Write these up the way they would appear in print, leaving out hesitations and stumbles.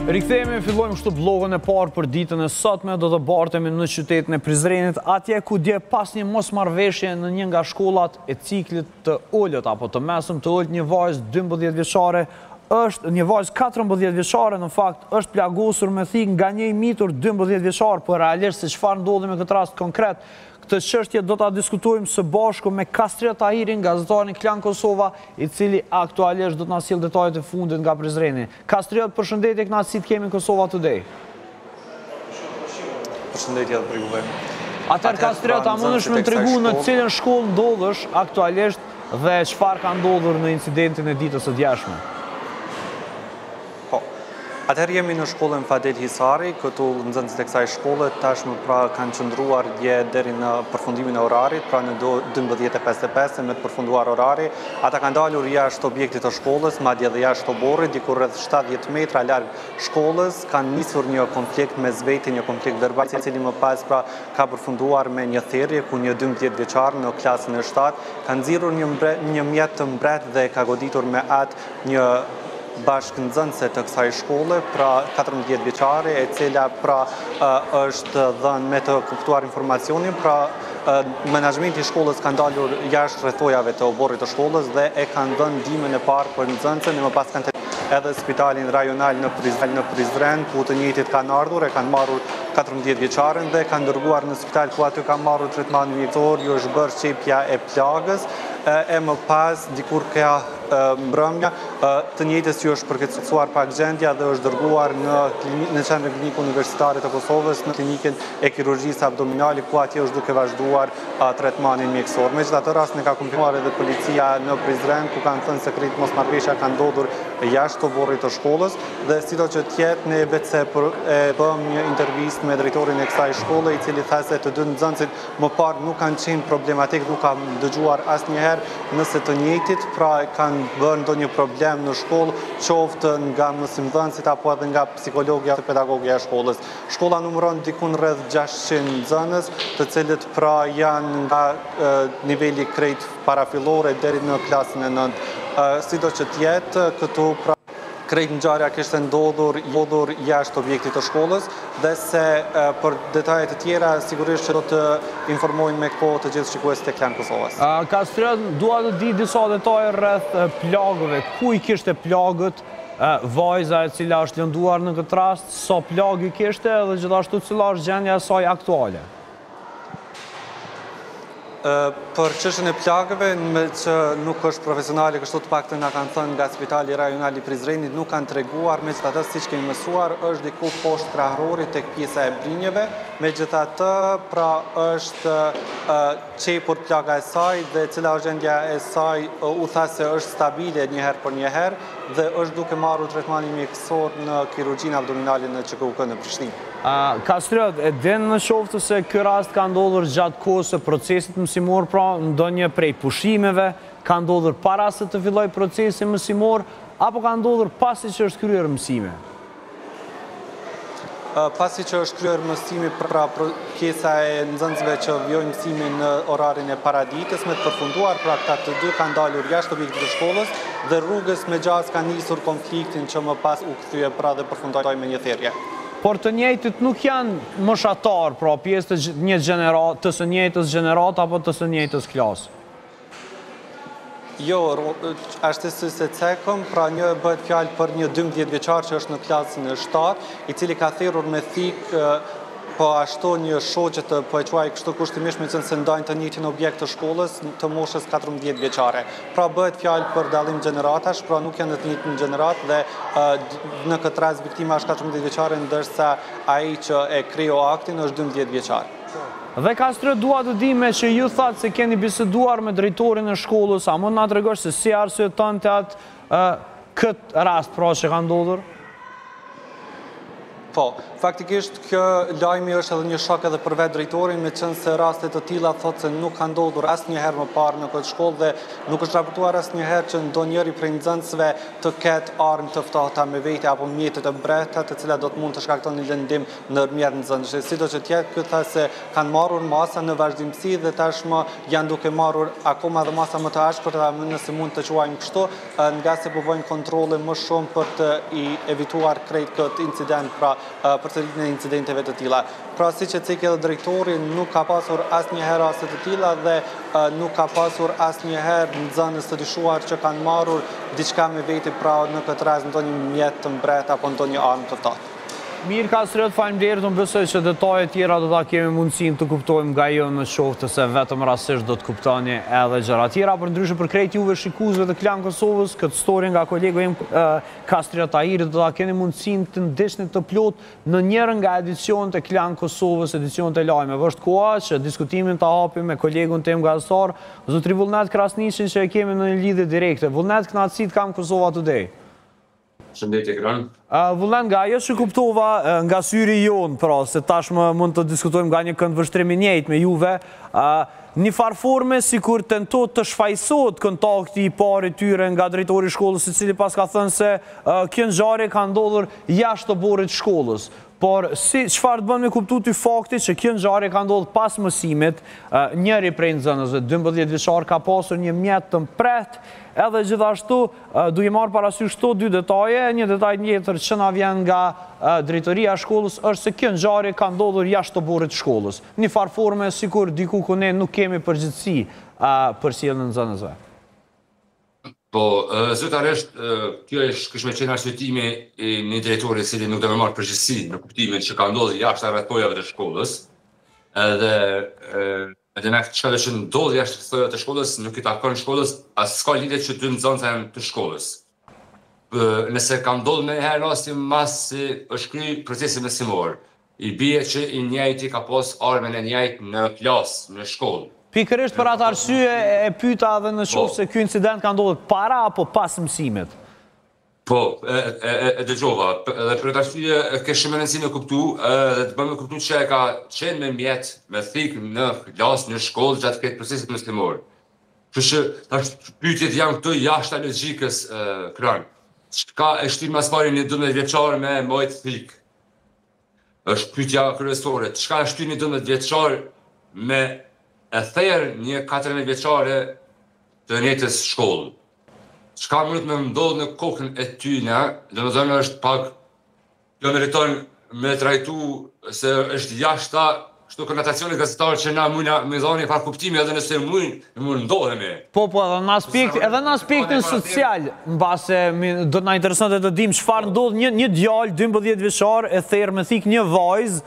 Rikthehemi, fillojmë kështu vlogën e parë për ditën e sotme, do të bartemi në qytetin e Prizrenit, atje ku dje pas një mosmarrëveshje në një nga shkollat e ciklit të ullët apo të mesëm të ullët, një vajzë 12 vjeçare është një vajzë 14 vjeçare në fakt është plagosur me thikë nga një i mitur 12 vjeçar, por realisht se çfarë ndodhi me këtë rast konkret. Këtë çështje do ta diskutojmë së bashku me Kastriot Tahirin, gazetarin Klan Kosova, i cili aktualisht do të na sjell detajet e fundit nga Prizreni. Kastriot, përshëndetje, kënaqësi të kemi në Kosova Today. Përshëndetje edhe për juve. Atëherë Kastriot, a mundesh më tregu në cilën shkollë ndodhesh aktualisht dhe çfarë ka ndodhur në incidentin e ditës së djeshme? Atëherë jemi në shkollën Fadel Hisari, këtu nxënësit e kësaj shkolle tashmë pra kanë qëndruar dje deri në përfundimin e orarit, pra në 12:55 me të përfunduar orari. Ata kanë dalur jashtë objektit të shkollës, madje edhe jashtë oborrit, diku rreth 70 metra larg shkollës, kanë nisur një konflikt mes veti, një konflikt verbal, i cili më pas pra ka përfunduar me një thirrje ku një 12 vjeçar në klasën e 7 ka nxirrur një mjet të mbret dhe ka goditur me atë një bashkënxënëse të kësaj shkolle, pra 14 vjeçare, e cila pra është dhënë me të kuptuar informacionin, pra menaxhmenti i shkollës ka dalur jashtë rrethojave të oborrit të shkollës dhe e kanë dhënë ndihmën e parë për nxënësen, e më pas kanë edhe spitalin rajonal në Prizren, ku të njëjtit kanë ardhur, e kanë marrur 14 vjeçaren dhe kanë dërguar në spital ku aty kanë marrur tretman mjekësor, ju është bërë çepja e plagës, e më pas dikur ka mbrëmja të njëjtës ju është përkeqësuar pak gjendja dhe është dërguar në qendrën klinike universitare të Kosovës në klinikën e kirurgjisë abdominale ku atje është duke vazhduar tretmanin mjekësor. Megjithatë rastin e ka konfirmuar edhe policia në Prizren ku kanë thënë se këtë mosmarrëveshja ka ndodhur jashtë oborrit të shkollës dhe sido që të jetë ne vetë bëm një intervistë me drejtorin e kësaj shkolle i cili tha se të dy nxënësit më parë nuk kanë qenë problematik, nuk kanë dëgjuar asnjëherë nëse të njëjtit pra kanë bërë ndonjë problem në shkollë, qoftë nga mësimdhënësit apo edhe nga psikologja dhe pedagogja e shkollës. Shkolla numëron dikun rreth 600 nxënës, të cilët pra janë nga niveli krejt parafillore deri në klasën e 9. Sido që të jetë, këtu pra krejt ngjarja kishte ndodhur jashtë objektit të shkollës dhe se për detajet e tjera sigurisht që do të informojnë me kohë të gjithë shikuesit e Klan Kosovës. Kastriot, dua të di disa detaje rreth plagëve. Ku i kishte plagët vajza e cila është lënduar në këtë rast, sa plagë i kishte dhe gjithashtu cila është gjendja e saj aktuale? Për çështjen e plagëve, me që nuk është profesionale, kështu të paktën na kanë thënë nga Spitali Rajonal i Prizrenit, nuk kanë treguar, megjithatë siç kemi mësuar, është diku poshtë krahërorit tek pjesa e brinjeve, megjithatë pra është çepur plaga e saj dhe cila është gjendja e saj u tha se është stabile një herë për një herë dhe është duke marrur tretmanin mjekësor në kirurgjinë abdominale në QKUK në Prishtinë. Kastriot, e din në qoftë se ky rast ka ndodhur gjatë kohës së procesit mësimor, pra ndonjë prej pushimeve, ka ndodhur para se të fillojë procesi mësimor, apo ka ndodhur pasi që është kryer mësimi? Pasi që është kryer mësimi, pra pjesa e nxënësve që vjojnë mësimin në orarin e paraditës me të përfunduar, pra këta të dy kanë dalur jashtë objektit të shkollës dhe rrugës me gjas ka nisur konfliktin që më pas u kthye pra dhe përfundoi me një thirrje. Por të njëjtit nuk janë moshatar, pra pjesë të së njëjtës gjenerat apo të së njëjtës klasë? Jo, ashtësi se cekëm, pra një bëhet fjalë për një 12 vjeçar që është në klasën e 7, i cili ka thirrur me thikë po ashtu një shoqe të po e quaj kështu kushtimisht me qenë se ndajnë të njëjtin objekt të shkollës të moshës 14 vjeçare. Pra bëhet fjalë për dallim gjeneratash, pra nuk janë të njëjtin gjenerat dhe në këtë rast viktima është 14 vjeçare ndërsa ai që e krijoi aktin është 12 vjeçar. Dhe Kastriot, dua të di me që ju thatë se keni biseduar me drejtorin e shkollës, a mund na tregosh se si arsyeton te atë këtë rast pra që ka ndodhur? Po, faktikisht kjo lajmi është edhe një shok edhe për vetë drejtorin, me qenë se rastet të tilla thotë se nuk ka ndodhur asnjëherë më parë në këtë shkollë dhe nuk është raportuar asnjëherë që ndonjëri prej nxënësve të ketë armë të ftohta me vete apo mjete të mbrehta, të cilat do të mund të shkaktojnë një lëndim ndërmjet nxënësve. Sido që tjetë ky tha se kanë marrur masa në vazhdimsi dhe tashmë janë duke marrur akoma edhe masa më të ashpërta, nëse mund të quajmë kështu, nga se po bëjnë kontrolle më shumë për të i evituar krejt këtë incident, pra përsëritjen e incidenteve të tilla. Pra siç e cekë edhe drejtori, nuk ka pasur asnjëherë raste të tilla dhe nuk ka pasur asnjëherë nxënës të dyshuar që kanë marrur diçka me vete, pra në këtë rast ndonjë mjet të mbret apo ndonjë armë të ftohtë. Mirë, Kastriot, faleminderit, unë besoj që detajet tjera do ta kemi mundësinë të kuptojmë nga jo në qoftë se vetëm rastisht do të kuptoni edhe gjëra tjera, por ndryshe për krejt juve shikuesve të Klan Kosovës, këtë story nga kolegu im Kastriot Tahiri do ta keni mundësinë të ndeshni të plot në njërin nga edicionet e Klan Kosovës, edicionet e lajmeve. Është koha që diskutimin ta hapim me kolegun tim gazetar, zotri Vullnet Krasniqin, që e kemi në një lidhje direkte. Vullnet, kënaqësi të kam Kosova Today. Shëndetje, Gran. Vullnet, nga ajo që kuptova nga syri jonë, pra, se tashmë mund të diskutojmë nga një këndvështrimi njëjtë me juve, një farforme si kur tentot të shfajsot kontakti i pari tyre nga drejtori shkollës, i cili pas ka thënë se kjo ngjarje ka ndodhur jashtë të borrit shkollës. Por çfarë të bën me kuptu ty fakti që kjo ngjarje ka ndodhur pas mësimit, njëri prej nxënësve 12 vjeçar ka pasur një mjet të mprehtë, edhe gjithashtu duke marrë parasysh këto dy detaje, një detaj tjetër që na vjen nga drejtoria e shkollës është se kjo ngjarje ka ndodhur jashtë të borrit shkollës. Një farforme sikur diku ku ne nuk kemi përgjegjësi për sjelljen e nxënësve. Po, zyrtarisht, kjo kishme qenë arsyetimi i një drejtori i cili nuk do të marrë përgjegjësi në kuptimin që ka ndodhur jashtë rrethojave të shkollës, edhe ne çka që ndodhi jashtë rrethojave të shkollës nuk i takon shkollës, as s'ka lidhje që dy nxënës janë të shkollës. Nëse ka ndodhur në herë rasti mas si është kry procesi mësimor, i bie që i njëjti ka pas armën e njëjtë në klasë, në shkollë. Pikërisht për atë arsye e pyeta edhe në qoftë se ky incident ka ndodhur para apo pas mësimit. Po, e dëgjova, edhe për atë arsye ke shumë rëndësi me kuptu, dhe të bëmë kuptu që e ka qenë me mjet, me thikë në klasë, në shkollë, gjatë këtë procesit mëslimor. Kështu që pyetjet janë këtu jashtë logjikës, Kran. Çka e shtin mas pari një 12 vjeçar me mojt thikë? Është pyetja kryesore. Çka e shtin një 12 vjeçar me e therë një 14 vjeçare të njëjtës shkollë? Çka mund me ndodhë në kokën e tyne, domethënë është pak, kjo meriton me trajtu se është jashta kështu konotacioni gazetar që na mujna me dhoni par kuptimi edhe nëse mund ndodhemi. Po, edhe në aspektin social, mbase do të na interesonte të dim çfarë ndodh një djalë 12 vjeçar e therr me thik një vajzë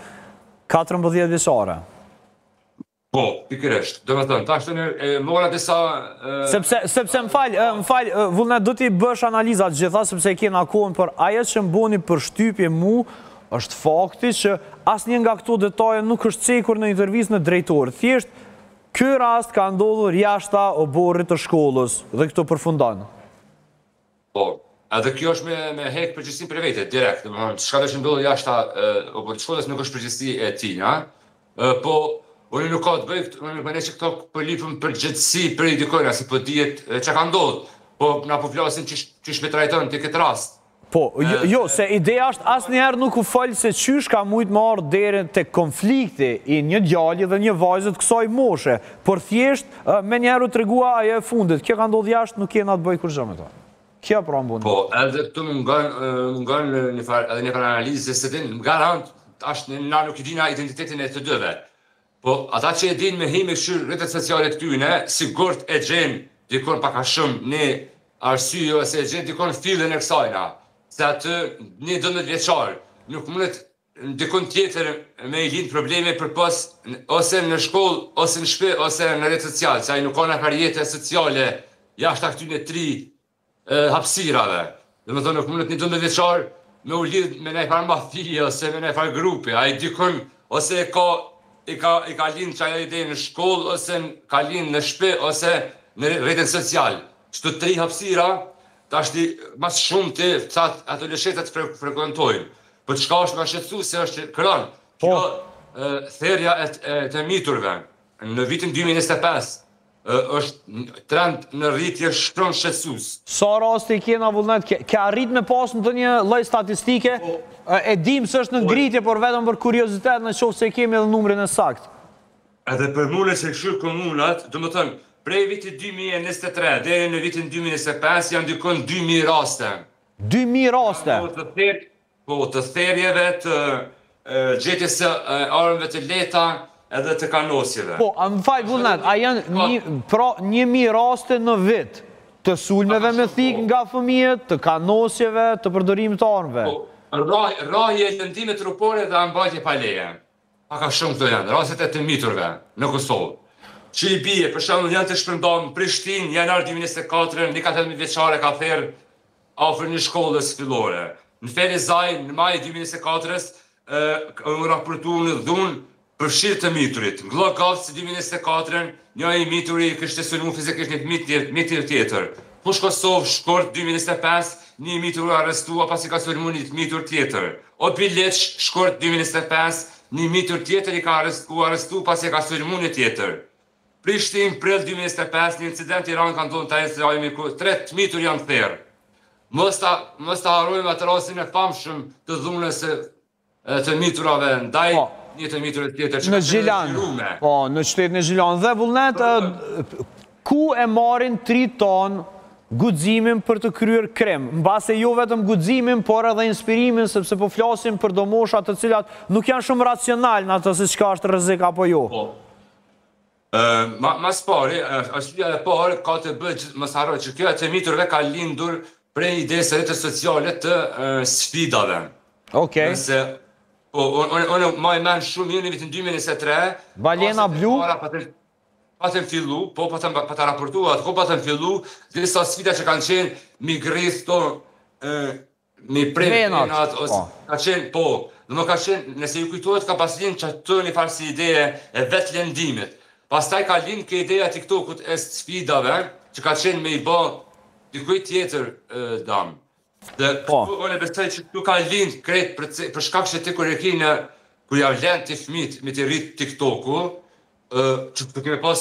14 vjeçare. Po, pikërisht. Domethënë, tash e mora disa sepse më fal, Vullnet, do t'i bësh analizat gjitha sepse e kena kohën, por ajo që më bëni përshtypje mu është fakti që asnjë nga këto detaje nuk është cekur në intervistë në drejtor. Thjesht ky rast ka ndodhur jashta oborrit të shkollës dhe këto përfundon. Po, edhe kjo është me hek përgjegjësinë për vete direkt, domethënë çka do të ndodhë jashta oborrit të shkollës nuk është përgjegjësi e tij, po unë nuk ka të bëj, unë nuk mendoj që këto përlipëm përgjegjësi për i dikojna, si po dihet që ka ndodhur, po na po flasim çish me trajton të këtë rast. Po, jo, se ideja është asnjëherë nuk u fal se çysh ka mujt më ardh deri tek konflikti i një djali dhe një vajze të kësaj moshe, por thjesht me njëherë u tregua ajo e fundit, kjo ka ndodhur jashtë, nuk kena të bëj kurrë me to. Kjo pra mbun. Po, edhe këtu më ngon një farë analizë se din garant është na nuk i dina identitetin e të dyve. Po, ata që e din me hime kështu rrjetet sociale të tyne, sigurt e gjen dikon pak a shumë një arsye ose e gjen dikon fillin e kësajna. Se atë një 12 vjeçar nuk mundet dikon tjetër me i lind probleme për pas ose në shkollë, ose në shtëpi, ose në rrjet social, se ai nuk ka në karrierë sociale jashtë këtyre 3 hapësirave. Domethënë nuk mundet një 12 vjeçar me u lidh me një farë mafie ose me një farë grupi, ai dikon ose i ka lind çaj ide në shkollë, ose ka lind në shtëpi, ose në rrjetin social. Çto 3 hapësira, tash mas shumë të adoleshentat frekuentojnë. Po çka është më shqetësu se është kran. Kjo therja e të miturve në vitin 2025 është trend në rritje shumë shqetësues. Sa raste i kena vullnet, ke arrit me pas në të një lloj statistike? E dim se është në ngritje, por vetëm për kuriozitet në qoftë se kemi edhe numrin e saktë. Edhe për mune se këshur komunat, do më thënë, prej vitit 2023 deri në vitin 2025 janë dykon 2000 raste. 2000 raste? Po, të therjeve, të gjetjes së armëve të lehta edhe të kanosjeve. Po, më fal vullnet, a janë 1000 raste në vit të sulmeve me thik nga fëmijët, të kanosjeve, të përdorimit të armëve? Po, rrahje, lëndime trupore dhe ambajtje pa leje. Ka shumë këto janë, rastet e të miturve në Kosovë. Që i bie, për shembull janë të shpërndarë në Prishtinë, janar 2024, një 14 vjeçare ka therr afër një shkollës fillore. Në Ferizaj, në maj 2024, u raportu në dhunë përfshirë të miturit. Në Glogavci 2024, një i mituri kishte sulmu fizikisht një mitur tjetër. Fush Kosovë, Shkort 2025, një mitur u arrestua pasi ka sulmu një mitur tjetër. O Bileq, Shkort 2025, një mitur tjetër i ka arrestu pasi ka sulmu një tjetër. Prishtinë, prill 2025, një incident i ranë ka ndonë të ajemi ku 3 mitur janë therë. Mos ta harrojmë atë rastin e famshëm të dhunës të miturave ndaj një të miturit tjetër që në Gjilan. Po, në qytetin e Gjilan. Dhe vullnet, ku e marrin 3 ton guximin për të kryer krim? Mbase jo vetëm guximin, por edhe inspirimin, sepse po flasim për domosha të cilat nuk janë shumë racional në atë se çka është rrezik apo jo. Mas pari, arsyeja e parë ka të bëjë mos harroj që kjo e miturve ka lindur prej idesë rrjetet sociale të sfidave. Okej. Nëse unë ma i men shumë mirë në vitin 2023. Balena blu. Patëm fillu, po patëm raportuat, po patëm fillu, disa sfida që kanë qenë mi grithto, mi prejnat, ka qenë, po, dhe më ka qenë, nëse ju kujtojt, ka pas linë që të një farsi ideje e vetë lëndimit. Pastaj ka linë ke ideja TikTokut e sfidave, që ka qenë me i ba dikuj tjetër damë. Dhe unë e besoj që tu ka linë kretë për shkak që ti kur e ki në, kur ja vlenë të fmit me të rritë TikToku, që të keme pas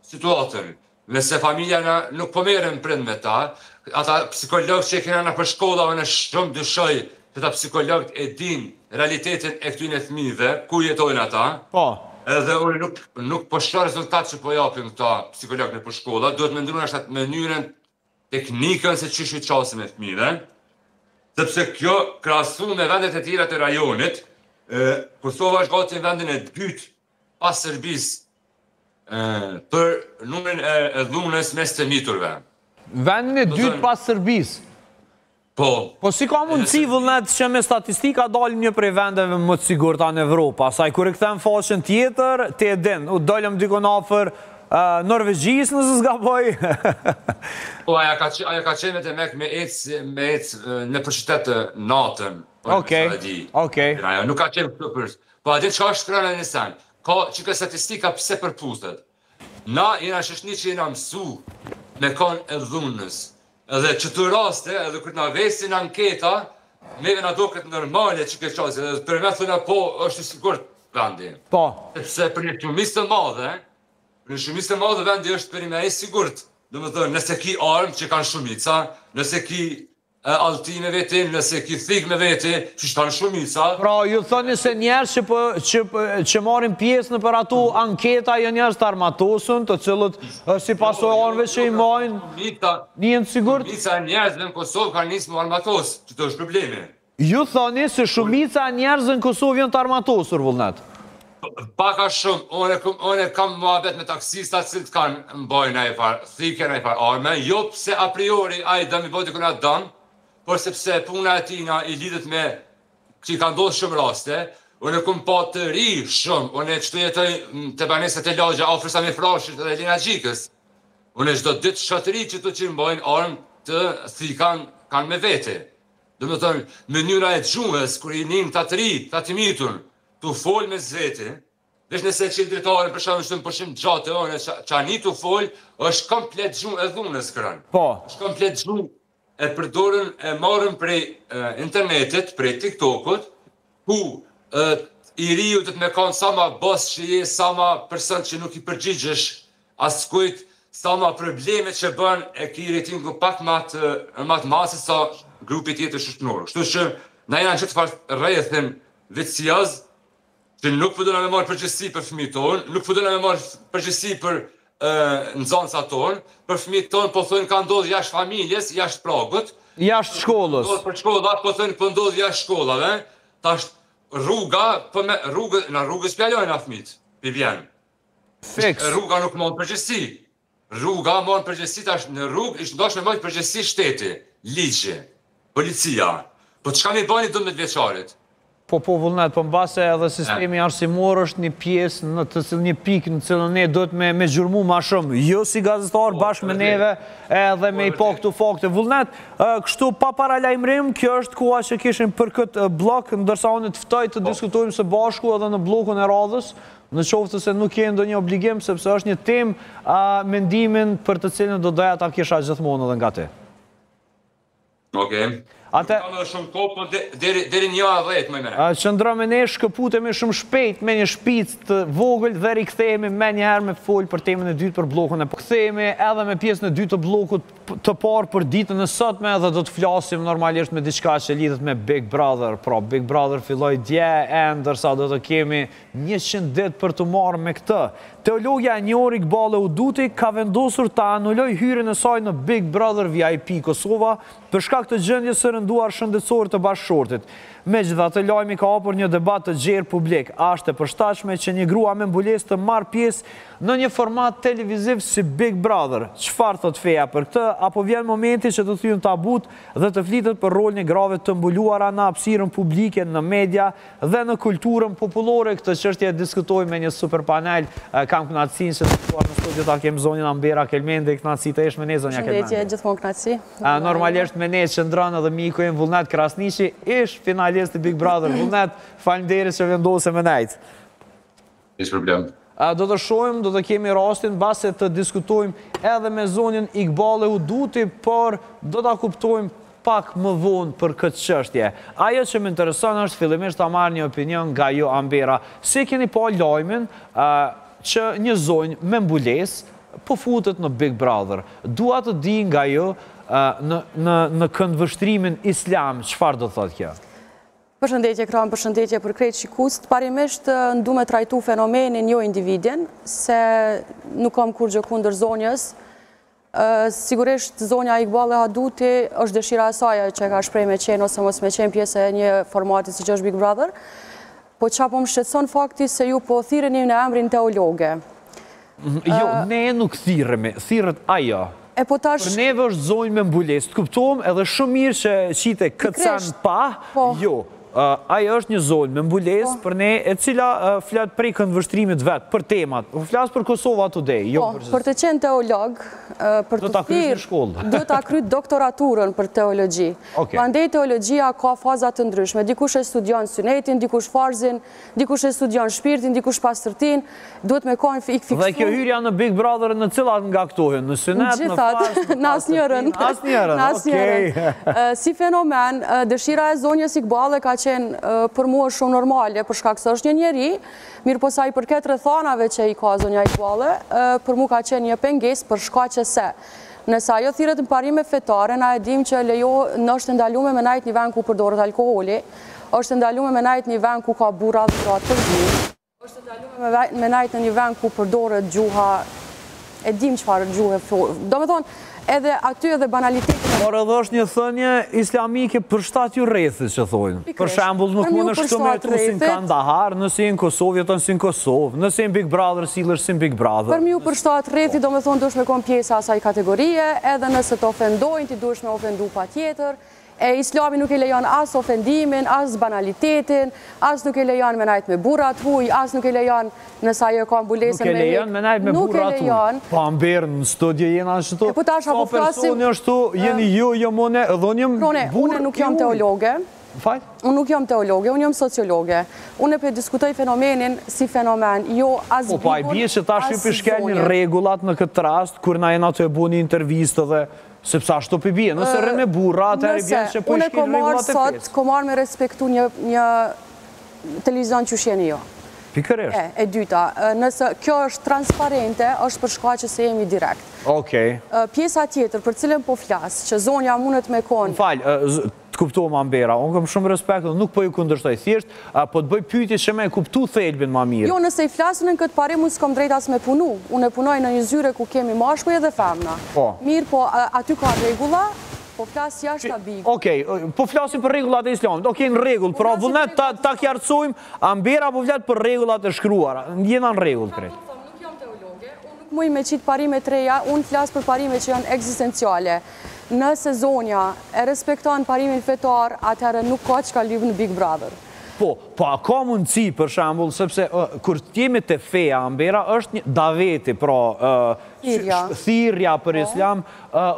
situatën. Nëse familja nuk po merren prind me ta, ata psikologë që e kena në për shkollave në shumë dyshoj që ta psikologët e din realitetin e këtyne fëmijëve, ku jetojnë ata. Edhe unë nuk po shoh rezultat që po japin këta psikologët në për shkolla, duhet me ndruna ashtat mënyrën, teknikën se çish i qasim e fëmijëve. Sepse kjo krahasu me vendet e tjera të rajonit, Kosova është gati në vendin e dytë pas Serbisë për numrin e dhunës mes të miturve. Vendin e dytë pas Serbisë? Po. Po si ka mundësi vullnet që me statistika dalim një prej vendeve më të sigurta në Evropa, saj kur e këthem faqen tjetër, ti e din, u dalëm dikon afër Norvegjisë nëse s'gaboj. Po, aja ka qenë të mek me ecë në përqytet të natën. Okej. Nuk ka qenë këtë përës. Po, adit që është krana në sen, ka që ka statistika pëse përpustet. Na jena shëshni që jena mësu me kanë e dhunës. Edhe që të raste, edhe kërë nga vesin anketa, meve nga do këtë normale që këtë qasë, edhe për me thëna po, është i sigurt vendi. Po. Sepse për një shumis të madhe, vendi është për një e sigurt. Do më thënë, nëse ki armë që kanë shumica, nëse ki alti me veti, nëse ki thik me veti, që shtanë shumica. Pra, ju thoni se njerës që marim pjesë në për ato anketa, janë njerës të armatosën, të cilët si pasoj armëve që i majnë, njën sigurt? Shumica njerëzve në Kosovë kanë njësë më armatosë, që të është problemi. Ju thoni se shumica njerëzve në Kosovë janë të armatosur, vullnet? Paka shumë, unë kam muhabet me taksistat cilët kanë mbajnë e farë, thike në e farë arme, jo pse a priori a i dëmi bodi kuna dëmë, por sepse puna e tina i lidhet me që i ka ndodhë shumë raste, unë këm pa të ri shumë, unë qëtu jetoj të baneset e lagja, ofrisa me frashit edhe Lina Gjikës, unë qdo ditë shëtëri që të që mbajnë armë të thikan kanë me vete. Dhe më thënë, mënyra e gjumës, kër i njën të ri, të mitun, të folë me zveti, vesh nëse që i dritarën për shumë shumë përshim gjatë e one, që ani të folë, është komplet gjumë e dhunës kërën. Po. është komplet gjumë e përdorën, e marën prej internetit, prej TikTokut, ku i riu të me kanë sa ma bos që je, sa ma person që nuk i përgjigjesh askujt, sa ma probleme që bën e ki ratingu pak ma të masit sa grupi tjetër shështënorë. Kështu që na jena në qëtë farë rrethën vecioz, që nuk përdojna me marë përgjësi për fëmijët tonë, nuk përdojna me marë përgjësi për nëzanca tonë, për fëmijët tonë po thënë ka ndodhë jashtë familjes, jashtë pragut, jashtë shkollës. Për shkollat po thënë po ndodhë jashtë shkollave, tash rrugës pjallojnë a fëmijët, pi vjenë. Rruga nuk mon përgjësi. Rruga mon përgjësi, tash në rrugë ishtë ndosh me mojtë përgjësi shteti, ligje, policia. Po që ka mi bani 12 vjeqarit? Po vullnet, po mbase edhe sistemi arsimor është një pjesë në të cilë një pikë në cilë ne do të me gjurmu ma shumë, jo si gazetar bashkë me neve edhe me i po këtu fakte. Vullnet, kështu pa paralajmërim, kjo është koha që kishim për këtë blok, ndërsa unë të ftoj të diskutojmë së bashku edhe në blokun e radhës, në qoftë se nuk jenë do një obligim, sepse është një tem mendimin për të cilën do doja ta kisha gjithmonë edhe nga ti. Okej. Kam edhe shumë kopë, deri 1:10 më mene. Qëndra me ne shkëputemi shumë shpejt me një shpic të vogël dhe rikthehemi me njëherë me folë për temën e dytë për blokun e po. Kthehemi edhe me pjesën e dytë të blokut të parë për ditën e sotme dhe do të flasim normalisht me diçka që lidhet me Big Brother. Pra, Big Brother filloi dje ndërsa do të kemi 100 ditë për të marrë me këtë. Teologja Njori Iqbal Uduti ka vendosur të anulloj hyrjen e saj në Big Brother VIP Kosova për shkak të gjendjes së rënduar shëndetësore të bashkëshortit. Megjithatë, lajmi ka hapur një debat të gjerë publik. Është e përshtatshme që një grua me mbulesë të marrë pjesë në një format televiziv si Big Brother. Çfarë thot feja për këtë? Apo vjen momenti që të thyhen tabut dhe të flitet për rolin e grave të mbuluara në hapësirën publike, në media dhe në kulturën popullore? Këtë çështje e diskutojmë me një super panel. Kam kënaqësinë që të ftuar në studio ta kem zonjën Ambera Kelmende, kënaqësi të jesh me ne zonja Kelmende. Shëndetje, gjithmonë kënaqësi. Normalisht me ne qëndron edhe miku im Vullnet Krasniqi, ish finalist i Big Brother. Vullnet, faleminderit që vendose me nejt. Ish problem. Do të shohim, do të kemi rastin base të diskutojmë edhe me zonjën Iqbal Uduti, por do ta kuptojmë pak më vonë për këtë çështje. Ajo që më intereson është fillimisht ta marr një opinion nga ju Ambera. Si keni pa lajmin që një zonjë me mbulesë po futet në Big Brother? Dua të di nga ju në këndvështrimin islam, çfarë do thotë kjo? Përshëndetje Kram, përshëndetje për krejt shikust. Parimisht ndu me trajtu fenomenin jo individin, se nuk kam kur gjë kundër zonjës. Sigurisht zonja Iqbal Uduti është dëshira e saj që ka shprej me qenë ose mos me qenë pjesë e një formati si që është Big Brother, po qa po më shqetëson fakti se ju po thirreni në emrin teologe. Jo, ne nuk thirremi, thirret ajo. Për neve është zonjë me mbulesë, të kuptohem edhe shumë mirë që qite këtë sen pa, jo. Ajo është një zonjë me mbulesë për ne e cila flet prej këndvështrimit vetë, për temat. Flasë për Kosova Today. Për të qenë teolog, për të thirë, do të akryt doktoraturën për teologji. Mandej teologjia ka fazat të ndryshme. Dikush e studion synetin, dikush farzin, dikush e studion shpirtin, dikush pastërtin, duhet me kanë fiksu. Dhe kjo hyrja në Big Brother në cilat nga këtohen? Në synet, në farz, në asnjërën. Në asnjërën. Si fenomen, dëshira e zonjës Iqbal ka qenë për mua shumë normale, për shkak se është një njeri, mirë po sa i përket rrethanave që i ka zonja Iqbal, për mua ka qenë një pengesë për shkak që se nëse ajo thirret në parime fetare, na e dim që është ndaluar me najt një vend ku përdoret alkooli, është ndaluar me najt një vend ku ka burra dhe gratë për gjuhë, është ndaluar me najt në një vend ku përdoret gjuha, e dim çfarë gjuhë fol. Domethënë, edhe aty edhe banalitetin. Por edhe është një thënie islamike për shtat ju rrethit që thojnë. Për shembull, nuk mund është të metu si në Kandahar, nëse në Kosovë jeton si në Kosovë, nëse në Big Brother sillesh si në Big Brother. Për ju për shtat rrethit, domethënë duhesh me kon pjesë asaj kategorie, edhe nëse të ofendojnë, ti duhesh me ofendu patjetër. Islami nuk e lejon as ofendimin, as banalitetin, as nuk e lejon me najt me burrat huj, as nuk e lejon nësa jo ka mbulesën me... Nuk e lejon me najt me burrat huj. Po amberë në studio jena ashtu. Ka personi ashtu, jeni ju, jo mone, edhe unë jëm burë... Unë nuk jam teologe. Fajt? Unë nuk jam teologe, unë jam sociologe. Unë e për diskutoj fenomenin si fenomen, jo as bigur, as zonjë. Po pa i bje që ta shqip i shkelin regulat në këtë rast, kur na jena të e bu një intervistë dhe... Sepse ashtu për bje, nëse rrën me burra, atëherë bjenë që po i shkelin regulat e fesë. Unë ko marë me respektu një televizion që shjeni jo. Pikërisht. E dyta, nëse kjo është transparente, është për shkak që se jemi direkt. Okej. Pjesa tjetër, për cilën po flasë, që zonja mundet me konë... Falë, të kuptohem Ambera, unë kam shumë respekt, nuk po ju kundërshtoj thjesht, po të bëj pyetje që me kuptu thelbin ma mirë. Jo, nëse i flasën në këtë parim, unë s'kom drejt as me punu. Unë e punoj në një zyre ku kemi mashkuj edhe femna. Mirë, po aty ka regula, po flasë jashtë të bigë. Okej, po flasim për regullat e islamit. Okej, në regull, pra vullnet ta kjartësojmë, Ambera po flet për regullat e shkruara. Njena në regull, krejt. Nuk jam teologe, unë nuk muj me qitë parime të reja, unë flasë për parime që janë ekzistenciale. Nëse zonja e respekton parimin fetar, atëherë nuk ka që ka lidhë në Big Brother. Po a ka mundësi për shambull, sepse kur t'jemi të feja, Ambera, është një daveti, pra thirrja për islam,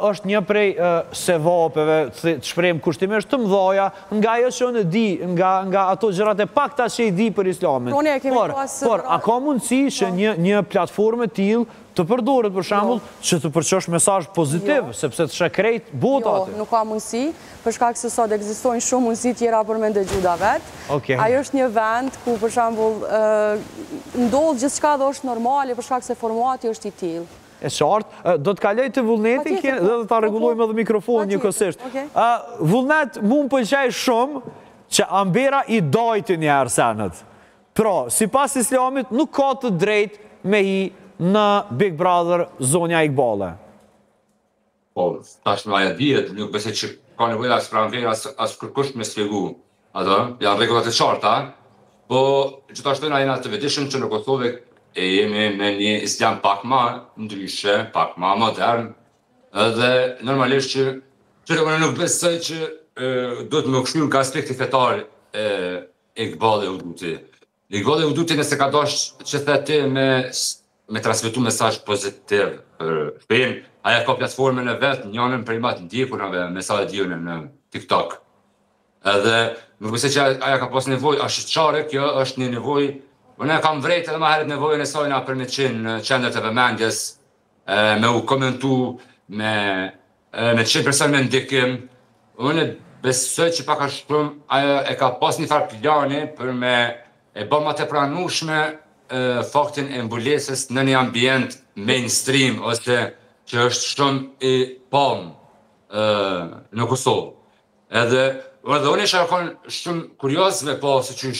është një prej sevapeve, të shprejmë kushtimisht të mdhoja, nga jo që në di, nga ato gjërat e pakta që i di për islamin. Por, a ka mundësi që një platformë t'ilë të përdoret për shambull që të përqosh mesazh pozitiv, sepse të shekrejt bota aty? Jo, nuk ka mundësi, për shkak se sot ekzistojnë shumë mundësi tjera për me ndëgju da vetë. Ajo është një vend ku për shambull ndodhë gjithçka dhe është normale për shkak se formati është i tillë. E qartë, do të kaloj të Vullneti dhe ta rregullojmë edhe mikrofonin njëkohësisht. Vullnet mu më pëlqej shumë që Ambera i dojti një arsenet. Pra, sipas islamit nuk ka të drejt me hi në Big Brother zonja Iqbale. Po, tash me aja dhjet, nuk besoj që ka nevojë as pra Ambera as kërkush me sqegu. Ato, janë rregullat e qarta, po gjithashtu na jena të vetëdijshëm që në Kosovë e jemi me një islam pak më ndryshe, pak më modern, edhe normalisht që unë nuk besoj që do të më këshyrim ka aspekti fetar Iqbale Uduti. Iqbale Uduti nëse ka dash që the ti me transmetu mesazh pozitiv për fen, aja ka platformën e vet, njënën prej më të ndjekurave me sa e diun në TikTok. Edhe nuk besoj që aja ka pas nevojë, është çare, kjo është një nevojë. Unë kam vrejtë edhe më herët nevojën e sajna për me qenë në qendër të vëmendjes, me u komentu, me qenë person me ndikim. Unë besoj që pak a shumë aja e ka pas një farë plani për me e bë më të pranueshme faktin e mbulesës në një ambient mainstream, ose që është shumë i pam në Kosovë. Edhe unë isha konë shumë kurios me po se që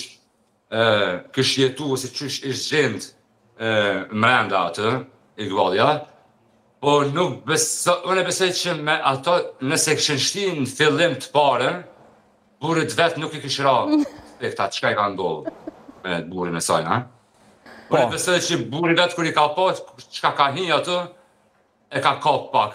kësh jetu, ose që ishtë gjendë mrenda atë, Iqbalja, po nuk unë besoj që me ato, nëse këshën shti në fillim të pare, burit vetë nuk i këshra spekta qka i ka ndodhë me burin e sajna. Unë besoj që burit vetë kër i ka pas, qka ka hi ato, e ka kap pak.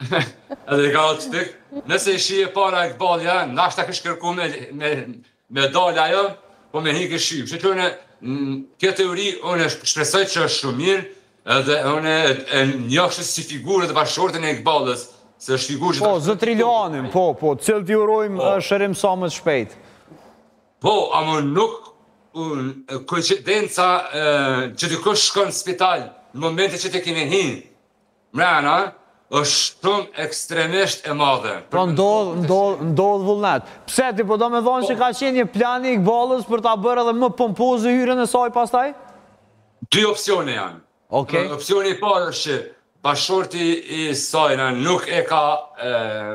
Edhe i ka atë shtik. Nëse i shije para Iqbalja, nashta kësh kërku me dalë ajo, po me hi kësh shqip. Që që unë, kjo teori, unë shpresoj që është shumë mirë, edhe unë e njohështë si figurët dhe bashkëshortën e Iqbalës, se është figurë që... Po, zëtrilionin, po, cilë t'i urojmë shërim sa më të shpejt. Po, ama nuk koincidenca që të kush shkon në spital në momente që të kemi hinë mrena, është shumë ekstremisht e madhe. Pra ndodhë Vullnet. Pse ti po do me thonë që ka qenë një plani Iqbalës për ta bërë edhe më pompozë hyrën e saj pastaj? Dy opcione janë. Opcioni i parë është që bashkëshorti i sajna nuk e ka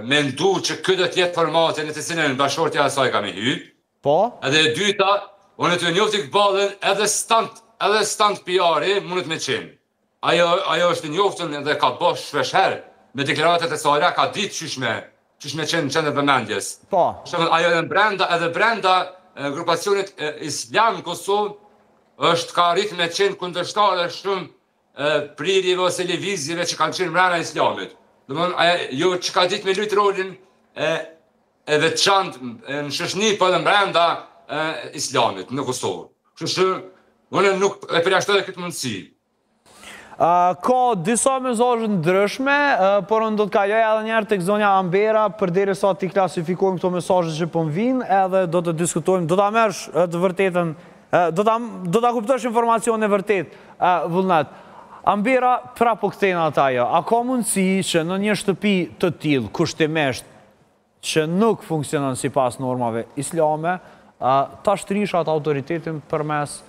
mendu që këtë do t'jetë formate në të cilën bashkëshorti e saj ka me hyrë. Po? Edhe e dyta, unë të njofti Iqbalën edhe stand PR-i mundet me qenë. Ajo është njoftën edhe ka bosh shpeshherë me deklaratet e sajra, ka ditë qysh me qenë në qendër vëmendjes. Po. Ajo edhe brenda grupacionit islam në Kosovë është ka rritë me qenë kundërshtare shumë prirjeve ose lëvizjeve që kanë qenë mrena islamit. Jo që ka ditë me lujtë rolin e veçantë në shoqëni po edhe brenda islamit në Kosovë. Kështu unë nuk e përjashtoj këtë mundësi. Ka disa mesazhe ndryshme, por unë do të kaloj edhe njerë tek zonja Ambera përderisa t'i klasifikojmë këto mesazhe që po m'vijnë, edhe do të diskutojmë, do ta merresh të vërtetën, do ta kuptosh informacionin e vërtet, Vullnet. Ambera pra po kthejnë ata ajo. A ka mundësi që në një shtëpi të tillë kushtimisht që nuk funksionon sipas normave islame, ta shtrishat autoritetin përmes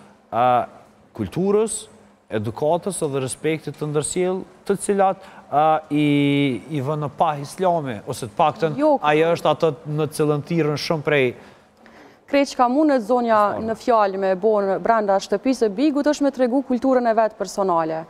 kulturës, edukatës dhe respektit të ndërsjell, të cilat i vënë pa islami, ose të paktën ajo është atë në cilëntirën shumë prej. Krejt që ka mundet zonja në fjallë me bo në brenda shtëpisë e bigut është me tregu kulturën e vetë personale.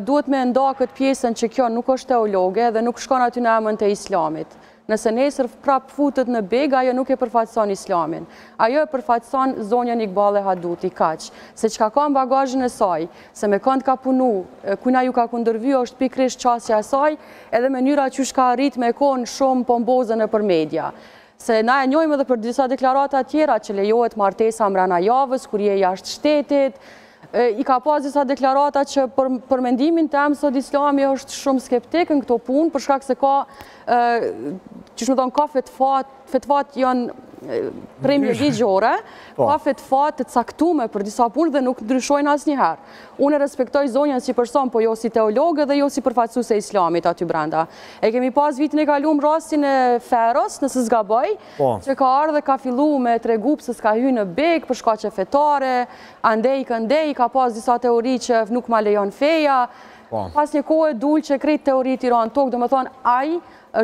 Duhet me nda këtë pjesën që kjo nuk është teologe dhe nuk shkon aty në emën të islamit. Nëse nesër prap futet në beg, ajo nuk e përfaqëson islamin. Ajo e përfaqëson zonjën Iqbale Haduti, kaq. Se çka ka në bagazhin e saj, se me kënd ka punu, kujna ju ka kundërvy është pikrisht qasja e saj, edhe mënyra që shka arrit me konë shumë pomboze nëpër media. Se na e njohim edhe për disa deklarata tjera që lejohet martesa mbrana javës, kur je jashtë shtetit, i ka pas disa deklarata që për mendimin tem sot islami është shumë skeptik në këto punë, për shkak se ka, që shme thonë, ka fetvat janë premje ligjore, ka fetvat të caktume për disa punë dhe nuk ndryshojnë asnjëherë. Unë e respektoj zonjën si person, po jo si teologe dhe jo si përfaqësuese e islamit aty brenda. E kemi pas vitin e kaluar rastin e Feros, nëse s'gaboj, që ka ardhur dhe ka fillu me tregu pse s'ka hyrë në beg për shkaqe fetare, andej këndej, ka pas disa teori që nuk ma lejon feja. Pas një kohë dul që krejt teori të Iran tokë, do me thonë,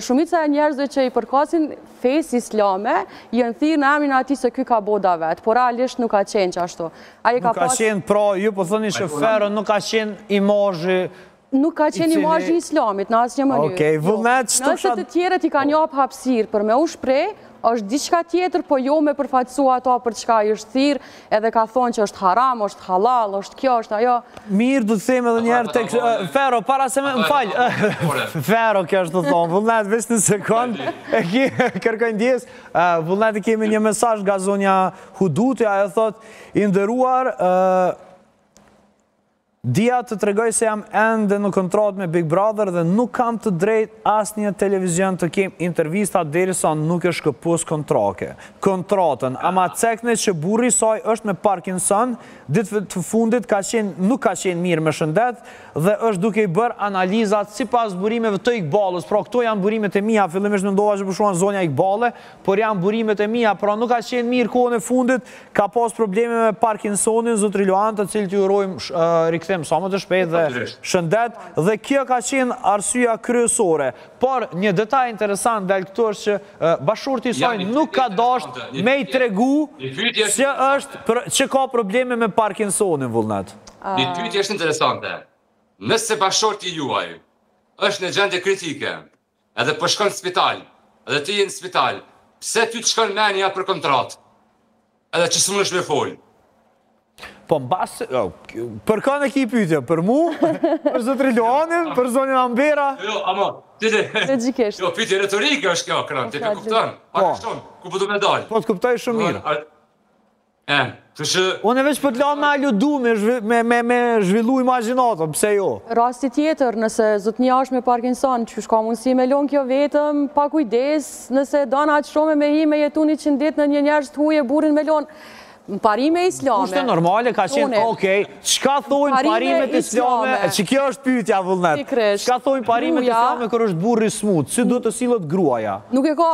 shumica e njerëzve që i përkasin fesë islame, jenë thirë në emrin ati se ky ka boda vetë, por realisht nuk ka qenë që ashtu. Nuk ka qenë, pra, ju po thoni që Fero nuk ka qenë imazhi. Nuk ka qenë imazhi islamit në asnjë mënyrë. Nëse të tjerët i kanë jap hapësirë për me u shpreh, është diçka tjetër, po jo me përfaqësu ato për çka i është thirr, edhe ka thonë që është haram, është halal, është kjo, është ajo. Mirë, du të them edhe një herë tek Fero, para se më fal. Fero kjo është të thonë, vullnet veç në sekond, kërkoj ndjes, vullnet kemi një mesazh nga zonja Huduti, ajo thotë, i nderuar, dia të tregoj se jam ende në kontratë me Big Brother dhe nuk kam të drejt asnjë televizion të kem intervista derisa nuk e shkëpus kontratën. Ama cekne që burri saj është me Parkinson, ditë të fundit nuk ka qenë mirë me shëndet dhe është duke i bërë analizat sipas burimeve të Iqbalës. Pra këto janë burimet e mia, fillimisht mendova që pushuan zonja Iqbale, por janë burimet e mia, pra nuk ka qenë mirë kohën e fundit, ka pas probleme me Parkinsonin, zotri Luan, të cilët ju urojmë rikthim sa më të shpejt dhe shëndet, dhe kjo ka qenë arsyeja kryesore. Por një detaj interesant del këtu është që bashorti i saj nuk ka dashur me i tregu që ka probleme me Parkinsonin, vullnet. Një pyetje është interesante. Nëse bashorti juaj është në gjendje kritike, edhe po shkon në spital, edhe ti je në spital, pse ty të shkon menja për kontratë? Edhe që s'mundesh me fol? Po mbas, për kanë e ki pyetje, për mu, për zotri Luanin, për zonin Ambera. Jo, ama, logjikisht. Jo, pyetje retorike është kjo, Kran, ti e kupton? Pa kështon, ku po do me dal? Po të kuptoj shumë mirë. Unë e veç për të lanë me aludu, me zhvillu imaginatën, pse jo? Rasti tjetër, nëse zotnia është me Parkinson, që shka mundësi me lonë kjo vetëm, pa kujdes, nëse dana atë shome me hi me jetu 100 ditë në një njerës të huje burin me lonë, në parime islame. Kushte normale ka qenë, okej, qka thojnë parimet islame, që kjo është pyetja vullnet, qka thojnë parimet islame kër është burri smut, si du të sillet gruaja? Nuk e ka,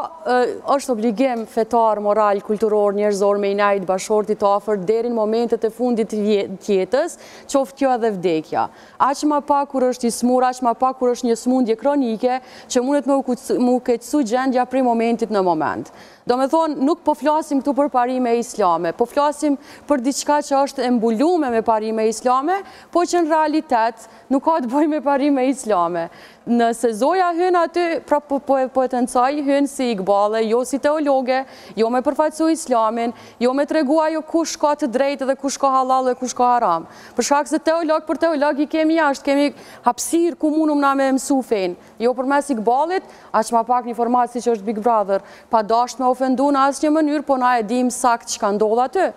është obligim fetar, moral, kulturor, njerëzor me i najt bashortit të afër deri në momentet e fundit të jetës, qoftë kjo edhe vdekja. Aq ma pak kur është i smur, aq ma pak kur është një smundje kronike, që mundet mu keqësu gjendja prej momentit në moment. Do me thonë, nuk po flasim këtu për parime islame, po flasim për diçka që është embullume me parime islame, po që në realitet nuk ka të bëj me parime islame. Nëse Zoja hyn aty, pra po e të nëcaj, hyn si Iqbale, jo si teologe, jo me përfaqësu islamin, jo me tregua jo kush ka të drejtë dhe kush ka halal dhe kush ka haram. Për shkak se teolog për teolog i kemi jashtë, kemi hapësirë ku mundum na me mësu fen. Jo përmes Iqbalit, aq ma pak një formaci që është Big Brother, pa dasht me ofendu në asnjë mënyrë, po na e dim sakt çka ndodh aty.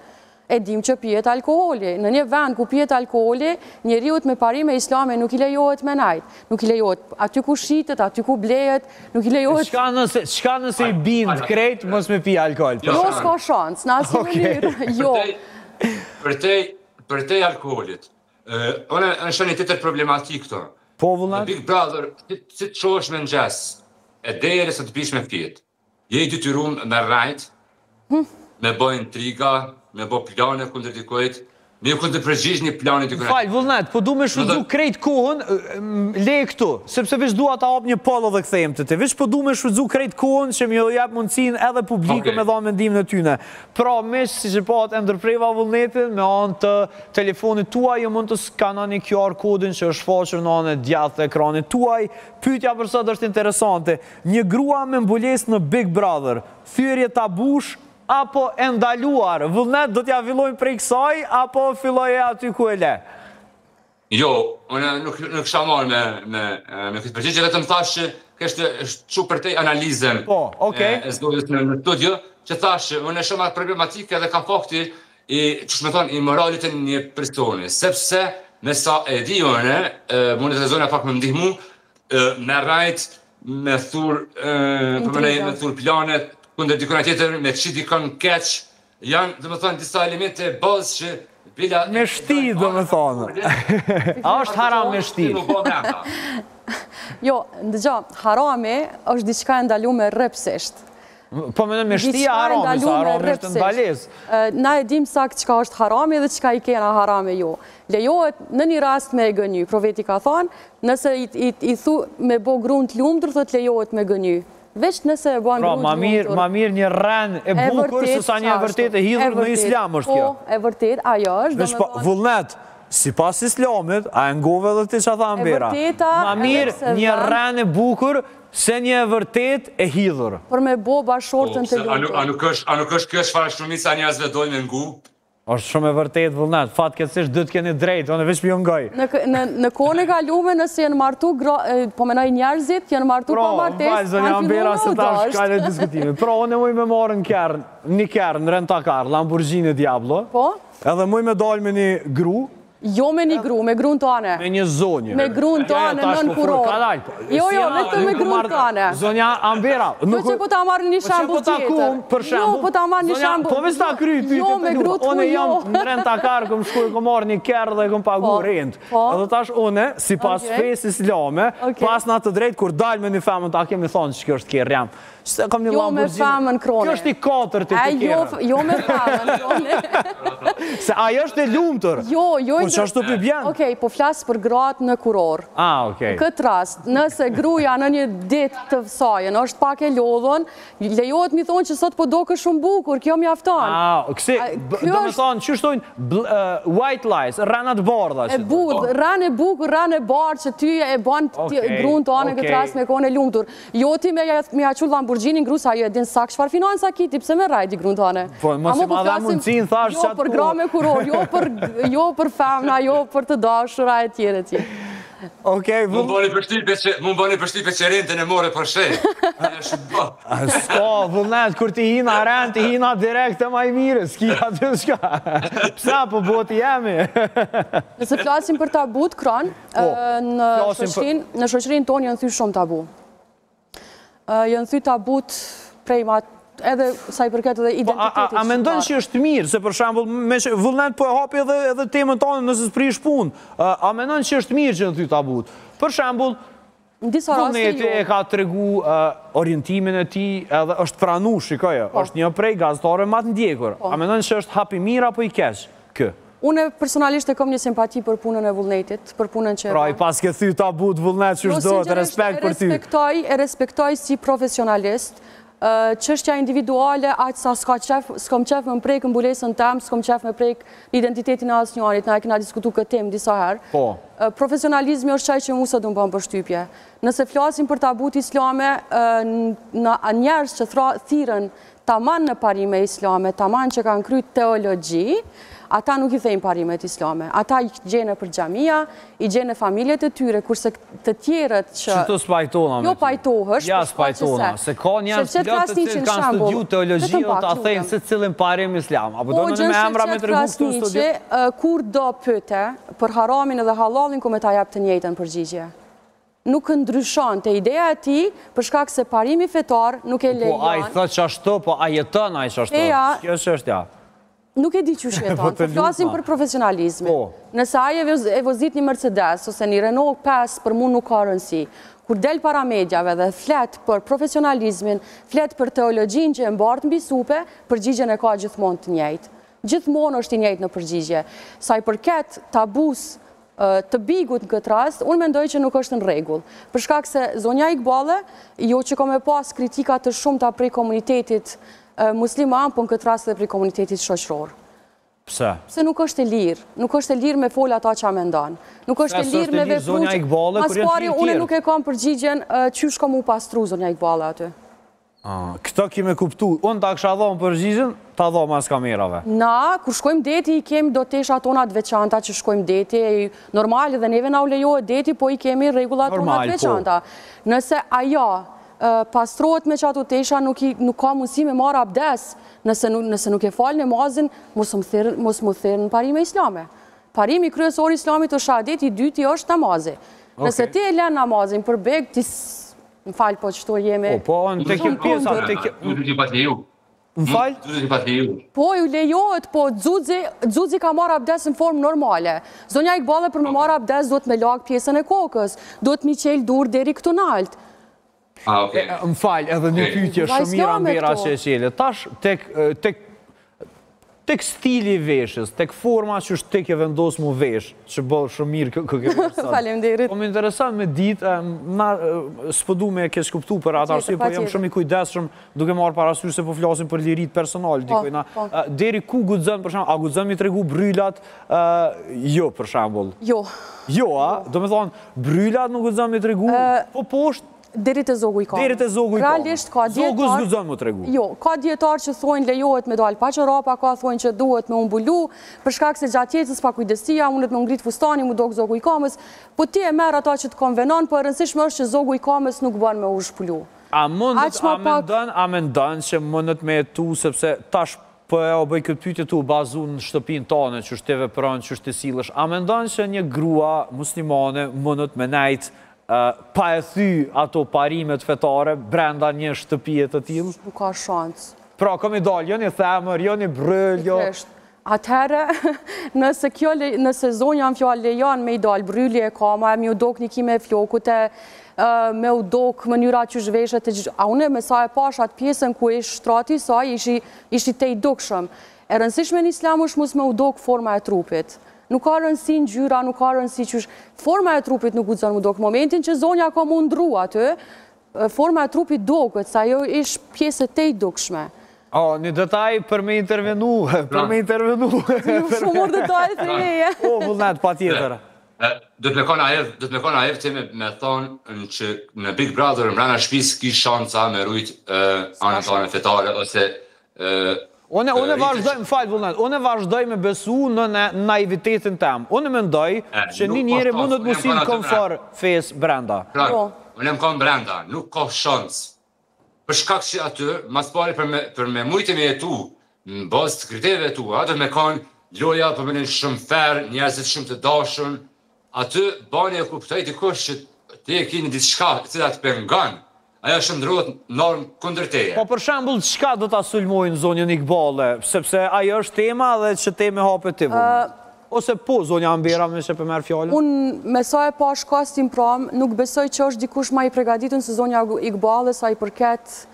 E dim që pijet alkoholi. Në një vend ku pijet alkoholi, njeriut me parime islame nuk i lejohet me najt. Nuk i lejohet aty ku shitet, aty ku blejet, nuk i lejohet... Qka nëse i bind krejt, mos me pi alkohol? Jo, s'ka shans, në asnjë mënyrë, jo. Për te alkoholit, unë në shoni të tërë problematik këto. Po, vullnet? Big Brother, si të qosh me në gjes, e deri se të pish me fjet. Je i detyruar me rajt, me bo intriga, me bo plane kundër dikojt, me ju kundër përgjish një plani dikojt. Falë, vullnet, po du me shudzu krejt kohën, le këtu, sepse vish dua ta hap një poll dhe këthejmë të te, vish po du me shudzu krejt kohën që mi jep mundësin edhe publikë me dha mendimin e tyne. Pra, mish, si që po atë ndërpreva vullnetin, me anë të telefonit tuaj, ju mund të skanani QR kodin që është faqër në anë e djathë të ekranit tuaj. Pyetja për sot është interesante. Një grua me mbules në Big Brother, thyrje tabush, apo e ndaluar? Vullnet, do t'ja fillojnë prej kësaj, apo filloj e aty ku e le? Jo, unë nuk kisha marrë me këtë përgjigje, vetëm thash që kështë shumë për tej analizën e zdojës në studio, që thash që unë e shumë atë problematike dhe kam fakti që shme thonë i moralit e një personi, sepse me sa e di unë, mundet e zonja pak me ndihmu, me rajt, me thur planet, kundër dikona tjetër, me që dikon keq, janë, dhe më thonë, disa elemente bazë që bila... Me shti, dhe më thonë. A është haram me shti? Jo, ndëgjo, harami është diçka e ndalume rrepsisht. Po me shti e harami, sa harami është në balez. Na e dim sakt qka është harami dhe qka i kena harami jo. Lejohet në një rast me e gëny, profeti ka thonë, nëse i thu me bo grunt lumtur, thot lejohet me gëny. Veç nëse e bën grunt lumtur. Ma mirë një ren e bukur, se sa një e vërtet e hidhur në islam është kjo. Po, e vërtet, ajo është. Vullnet, si pas islamit, a e ngove dhe ti që tha mbera. Ma mirë një ren e bukur, se një e vërtet e hidhur. Për me bo bashortën të lumtur. A nuk është kjo shfar shumica njerëzve dojnë me ngu? është shumë e vërtet, vullnet, fatë këtësisht dhëtë keni drejtë, unë e veç për jo ngoj. Në kone ka lume nëse jenë martu, po menoj njerëzit, jenë martu pa martes, kanë fillu në udosht. Pra, unë e muj me marë një kërë, në rentakar, Lamborghini Diablo, edhe muj me dalë me një gru, jo me një gru, me grun tane. Me një zonjë. Me grun tane, nën kuror. Jo, vetëm me grun tane. Zonja Ambera. Po që po ta marrë një shambull tjetër. Jo, po ta marrë një shambull. Po ves ta kry, jo, me gru të unë jam në rentakar, këm shkuj, këm marrë një kërë dhe këm pagu rent. Edhe tash unë, si pas fes islame, pas në atë drejt, kur dalë me një femën, ta kemi thonë që kjo është kërë jam. Jo me femën krone. Kjo është i 4 të kërë. Jo me femën krone. Se ajo është e lumëtër. Jo, po që është të përbjen? Okej, po flasë për gratë në kuror. Okej. Këtë rast, nëse gruja në një ditë të vësajën, është pak e lodhën, lejohet mi thonë që sot po do kë shumë bukur, kjo mi aftonë. Kësi, do me thonë, që shtojnë white lies, ranat bardha. E budh, ran e bukur, ran e bardh, që ty e banë grunë të anë në këtë rast me kone lumëtur. Jo ti me jaqull Lamborghini ngru, sa jo e din sak shfar finansa kiti, pse me rajti grunë të anë. Po, mos i madha mundësin, thash qatë për gra me kuror, jo për femna, jo për të dashura e tjere tje. Okej, mu bëni përshtipe që rentën e more për shej. Sko, vullnet, kur ti hina rent, ti hina direkt e maj mire, s'ki aty shka. Psa, po boti jemi. Nëse flasim për tabut, Kron, në shoqërinë tonë janë thy shumë tabu. Janë thy tabut prej edhe sa i përket edhe identitetit. A mendojnë që është mirë, se për shambull, vullnet po e hapi edhe temën tonë nëse s'prish punë. A mendojnë që është mirë që në ty tabut? Për shambull, vullneti e ka të regu orientimin e ti edhe është pranu, shikoje, është një prej gazetare matë ndjekur. A mendojnë që është hapi mirë apo i kesh? Kë? Unë personalisht e kom një simpati për punën e vullnetit, për punën që... Pra, i pas ke thy tabut vullnet që është do të respekt për ty. E respektoj si profesionalist, qështja individuale, aqë sa s'kom qef me mprejkë mbulesën tem, s'kom qef me prejkë identitetin e asë njarit, na e kena diskutu këtë tem disa herë. Profesionalizmi është qaj që mu së du më bëmë për shtypje. Nëse flasim për tabut islame, njerës që thiren taman në parime islame, taman që kanë kryt teologji, ata nuk i thejnë parimet islame. Ata i gjene për gjamia, i gjene familjet e tyre, kurse të tjerët që... Që të spajtona me ty? Jo pajtohësh, ja spajtona, se ka njerës të të cilë kanë studiu teologi o të thejnë se cilin parim islam. Apo do në me emra me të regu këtu studiu? Kur do pëte për haramin edhe halalin, ku me ta jap të njëjtën përgjigje. Nuk ndryshon të ideja e ti, për shkak se parimi fetar nuk e lejon. Po a i thët që ashtë, po a jetën a i që ashtë, kjo është ja. Nuk e di që sheton, të flasim për profesionalizmin. Nëse aje e vozit një Mercedes, ose një Renault 5, për mu nuk ka rëndësi. Kur del para medjave dhe flet për profesionalizmin, flet për teologjin që e mbartë mbi supe, përgjigjen e ka gjithmonë të njëjtë. Gjithmonë është i njëjtë në përgjigje. Sa i përket tabus të bigut në këtë rast, unë mendoj që nuk është në rregull. Për shkak se zonja Iqbale, jo që ka me pas kritika të shumta prej komunitetit musliman, po në këtë rast dhe prej komunitetit shoqëror. Pse? Se nuk është e lirë. Nuk është e lirë me folë ata që a me ndanë. Nuk është e lirë me vepru që... Mas pari, une nuk e kam përgjigjen qysh ka mu pastru zonja Iqbale aty. Këta kime kuptu. Unë ta kësha dhomë përgjigjen, ta dhomë mas kamerave. Na, kur shkojmë deti, i kemi do tesha tonat veçanta që shkojmë deti. Normal, dhe neve na u lejohet deti, po i kemi regullat tonat veçanta. Nëse ajo pastrohet me që ato tesha, nuk ka mundësi me marrë abdes. Nëse nuk e falë në mazin, mos më thërë në parime islame. Parimi kryesor islamit është shahadet, i dyti është namazi. Nëse ti e len namazin për beg, ti më falë po qëto jemi... Po, në të kjo pjesa... Më falë? Po, ju lejohet, po Xuxi ka marrë abdes në formë normale. Zonja Iqbale për me marrë abdes do të me lagë pjesën e kokës, do të mi qelë dur deri këtu naltë. Më falë, edhe një pyetje shumira mbera që e qele. Tash, tek stili veshës, tek forma që është tek e vendosë mu vesh, që bërë shumirë këke veshësat. Faleminderit. Po më interesant me ditë, s'pëdu me kesh kuptu për atë arsye, po jam shumë i kujdesshëm duke marrë parasysh se po flasim për lirit personal. Deri ku guxon, për shembull, a guxon mi tregu bryllat? Jo, për shembull. Jo. Jo, a? Do me thonë, bryllat nuk guxon mi tregu? Po poshtë? Deri të zogu i ka. Deri të zogu i ka. Realisht ka djetar... Zogu s'guxon më tregu. Jo, ka djetar që thojnë lejohet me dalë paqërapa, ka thojnë që duhet me umbulu, për shkak se gjatë jetës pa kujdesia, mundet me ngrit fustani, mu do zogu i kamës, po ti e merr ata që të konvenon, po e rëndësishme është që zogu i kamës nuk bën me u shpulu. A mendon që mundet me tu, sepse tash po e o bëj këtë pyetje tu bazu në shtëpinë tane, që është të vepron, që është të sillesh. A mendon që një grua muslimane mundet me nejt pa e thy ato parimet fetare brenda një shtëpije të tillë? Nuk ka shans. Pra, kom i dalë, jo një themër, jo një brëll, jo... Atëherë, nëse zonja në fjallë lejon me i dalë brylje e kama, me u dok një kime e flokute, me u dok mënyra që zhveshet, a une me sa e pash atë pjesën ku ish shtrati saj, ishi te i dukshëm. E rëndësishme në islam është mus me u dok forma e trupit. Nuk ka rëndësi në gjyra, nuk ka rëndësi që forma e trupit nuk guxon mu dok. Momentin që zonja ka mu ndru aty, forma e trupit dokët, sa jo ish pjesë te i dukshme. Një detaj për me intervenu, Shumë detaj të leje. Vullnet, pa tjetër. Do të me kona evë të me thonë që në Big Brother në mrena shpis ki shanca me rujt anëtane fetare, ose... Unë vazhdoj, më falë vullnet, unë vazhdoj me besu në naivitetin tem. Unë mendoj që një njeri mundet musin komfor fes brenda. Unë më kom brenda, nuk ka shancë. Për shkak që aty, mas pari për me mujtë me jetu, në bazë të kriterive tu, aty me kanë loja për me në shumë ferë, njerëzit shumë të dashën, aty bani e kuptoj të kush që ti e kini ditë shka të cilat pengan, aja shumë ndrohet normë kundër teje. Po për shembull, çka do ta sulmojnë zonjën Iqbale, sepse ajo është tema dhe që teme hapet ti vullnet. Ose po, zonja Ambera me që për merë fjallën? Unë me sa e pash kastin pram, nuk besoj që është dikush ma i pregaditun se zonja Iqbale, sa i përket...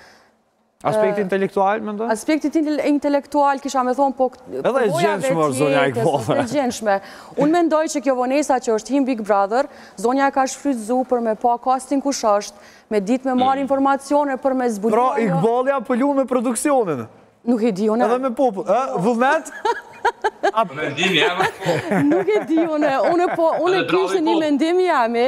Aspekti intelektual, me ndonë? Aspektit intelektual, kisha me thonë, po... Edhe e gjenshme është zonja Iqbale. E gjenshme. Unë mendoj që kjo vonesa që është him Big Brother, zonja e ka shfrytzu për me pa kastin kush është, me dit me marrë informacione për me zbulua... Pra, Iqbale ja pëllu me produksionin? Nuk e di, unë... Edhe me popull. Vullnet? Nuk e di, unë kishtë një mendim jemi,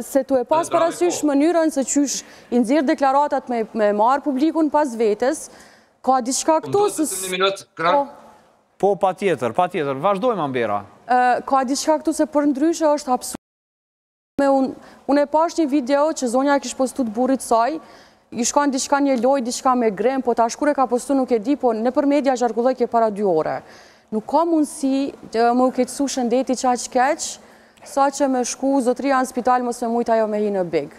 se tu e pas parasysh mënyrën se qysh i nëzirë deklaratat me marë publikun pas vetës, ka diçka këtu... Po, pa tjetër, vazhdojmë Ambera. Ka diçka këtu se për ndryshe është absurd. Unë e pash një video që zonja kishë postu të burit saj, i shkan diçka një loj, diçka me grem, po ta shkure ka postu nuk e di, po në për media zharkulloj ke para 2 ore. Nuk ka mundësi të më u keqësu shëndeti qaq keq, sa që me shku zotria në spital mos me mujtë ajo me hi në big.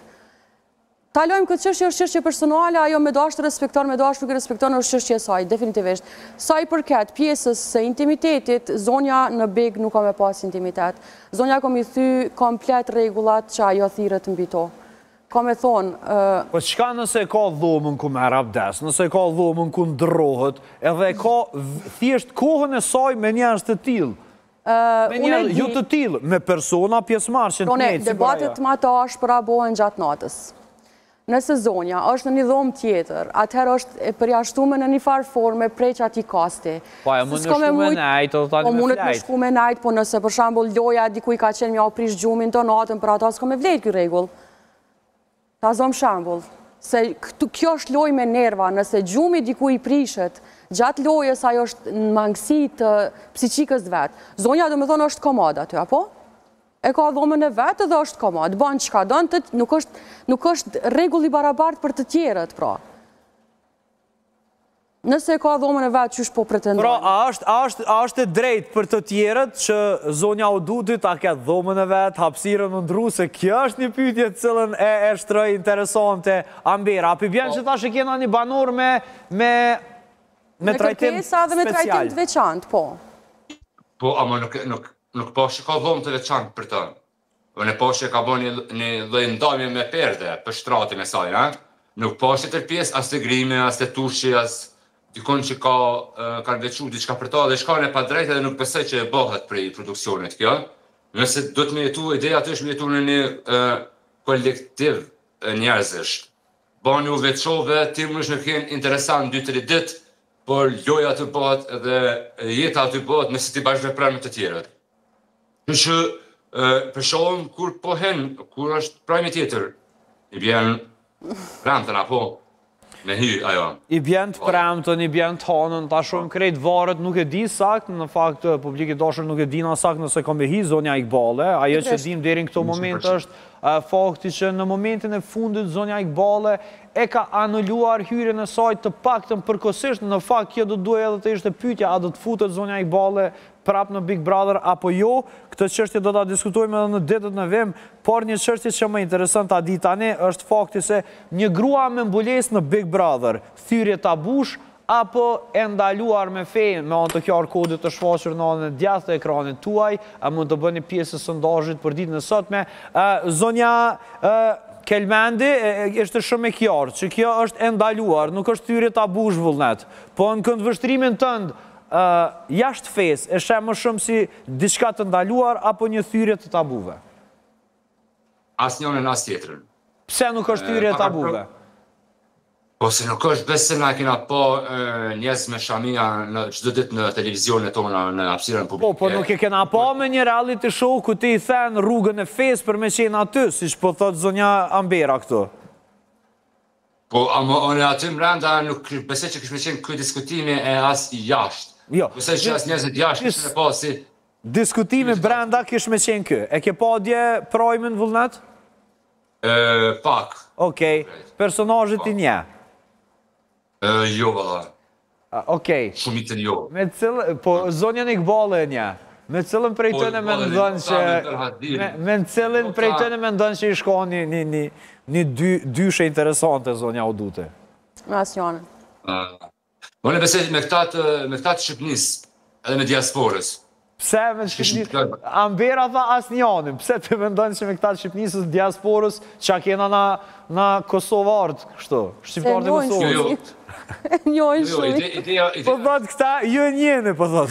Talojmë këtë çështje është çështje personale, ajo me dash të respekton, me dash nuk e respekton është çështje e saj, definitivisht. Sa i përket pjesës së intimitetit, zonja në beg nuk ka me pas intimitet. Zonja kom i thy komplet rregullat që ajo thirret mbi to. Ka me thonë... Po çka nëse ka dhomën ku merr abdes, nëse ka dhomën ku ndrohet, edhe ka thjesht kohën e saj me njerëz të tillë. Me njerëz jo të tillë, me persona pjesëmarrëse të nejtë. Debatet më të ashpra bëhen gjatë natës. Nëse zonja është në një dhomë tjetër, atëherë është e përjashtuar në një farë forme prej që ati kasti. Po, e mund në shku me najtë, o tani me flajtë. Po, mundet me shku me najtë, po nëse për shambull loja dikuj ka qenë mja u prish gjumin të natën, për ata s'ko me vlejtë kjo regull. Ta zomë shambull. Se kjo është loj me nerva, nëse gjumi dikuj prishet, gjatë lojës ajo është në mangësi të psiqikës vetë. Zonja do me thonë është komod aty, apo? E ka dhomën e vetë dhe është komod. Banë që ka dënë, nuk është regulli barabartë për të tjerët, pra. Nëse e ka dhomën e vetë, qysh po pretendojnë? Pra, a është e drejtë për të tjerët që zonja Odutit a ketë dhomën e vetë, hapësirën në ndru, se kjo është një pyetje të cilën e shtroj interesante Ambera. Api bjenë që ta që kena një banor me trajtim kërkesa dhe me trajtim të veçantë, po. Po, ama nuk po që ka dhomë të veçantë për të. Në po që ka bo një dhejndamje me perde për shtratin e saj, nuk po që të pjesë as të grime, as të tushi, as dikon që ka veçu diçka për ta, dhe shka në pa drejtë edhe nuk pësej që e bëhet prej produksionit kjo. Nëse do të me jetu, ideja të është me jetu në një kolektiv njerëzish. Bani u veçove, ti më është në kënë interesant 2-3 ditë, por loja të bëhet edhe jeta të bëhet nëse ti bashkë vepran me të tjerët. Në që përshohëm kur po hen, kur është prajme tjetër, i bjen premtën, apo me hy, ajo. I bjen të premtën, i bjen të hanën, ta shumë krejt varët, nuk e di sakt, në fakt publikit dashër nuk e dina sakt nëse kom e hi zonja Iqbale, ajo që dim deri në këto moment është fakti që në momentin e fundit zonja Iqbale e ka anulluar hyrjen e saj të paktën përkohësisht, në fakt kjo do duhet edhe të ishte pyetja, a do të futet zonja Iqbale prap në Big Brother apo jo. Këtë çështje do ta diskutojmë edhe në ditët në vim, por një çështje që më intereson ta di tani është fakti se një grua me mbulesë në Big Brother, thyrje tabush apo e ndaluar me fejnë, me anë të QR kodit të shfaqur në anën e djathtë të ekranit tuaj, a mund të bëni pjesë të sondazhit për ditën e sotme. Zonja Kelmendi është shumë e qartë që kjo është e ndaluar, nuk është thyrje tabush vullnet, po në këndvështrimin tënd jashtë fesë e shemë më shumë si diçka të ndaluar apo një thyrje të tabuve? As njënën, as tjetërën. Pse nuk është thyrje të tabuve? Po se nuk është besë na kena po njerëz me shamia në çdo ditë në televizionet tona në hapësirën publike. Po nuk e kena po me një reality show ku ti i thënë rrugën e fesë për me qenë aty, siç po thot zonja Ambera këtu. Po ama unë aty mbrenda nuk besoj që kishte qenë ky diskutimi e as i jashtë. Jo. Besoj që as njerëzit jashtë kishin po si diskutimi brenda kishte qenë ky. E ke pa dje Projmën vullnet? Pak. Okej. Personazhet i nje. Jo, valla. Okej. Shumicën jo. Me cilën, po zonja Iqbale e nje. Me cilën prej tëne me ndonë që... Me cilën prej tëne me ndonë që i shko një dyshe interesante, zonja Odute? Me asnjone. Unë besoj me këta të Shqipnis, edhe me diasporës. Pse me Shqipnis? Ambera tha asnjone. Pse të me ndonë që me këta të Shqipnisës, diasporës, që a kena na Kosovartë, kështu? Shqiptarët e Kosovës. Njojnë shumë. Po thot këta, ju njene, po thot.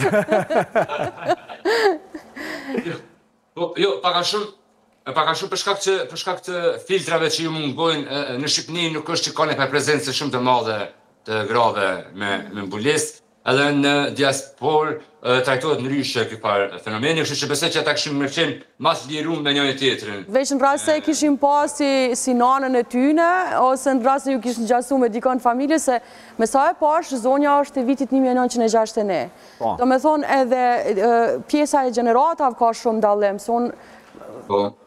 Jo, paka shumë për shkak të filtrave që ju mungojnë në Shqipni, nuk është që ka një prezencë shumë të madhe të grave me mbulesë, edhe në diasporë trajtohet ndryshe ky par fenomeni, kështu që besoj që ata kishin më qenë mas lirum me njëri tjetrin. Veç në rast se kishin pas si nanën e tyne, ose në rast se ju kishin ngjasu me dikon familje, se me sa e pash, zonja është e vitit 1961. Do me thonë edhe pjesa e gjeneratav ka shumë dallim,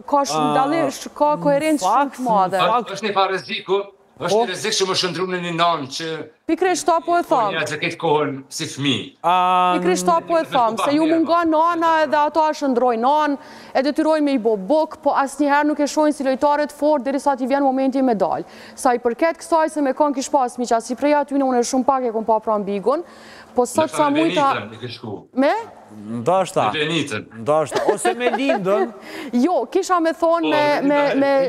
ka shumë dallim, ka koherencë shumë të madhe. Është një farë rreziku, është një rrezik që më shëndru në një nanë që... Pikrisht ta po e thamë. Një të ketë kohën si fëmi. Pikrisht ta po e thamë, se ju mungon nana edhe ato a shëndrojnë nanë, e detyrojnë me i bo buk, po asnjëherë nuk e shojnë si lojtarët fort derisa t'i vjen momenti me dalë. Sa i përket kësaj se me kanë kish pas miqa, si prej aty unë shumë pak e kom pa pra mbigun, po sot sa mujta... Me? Ndashta, ose me lindën. Jo, kisha me thonë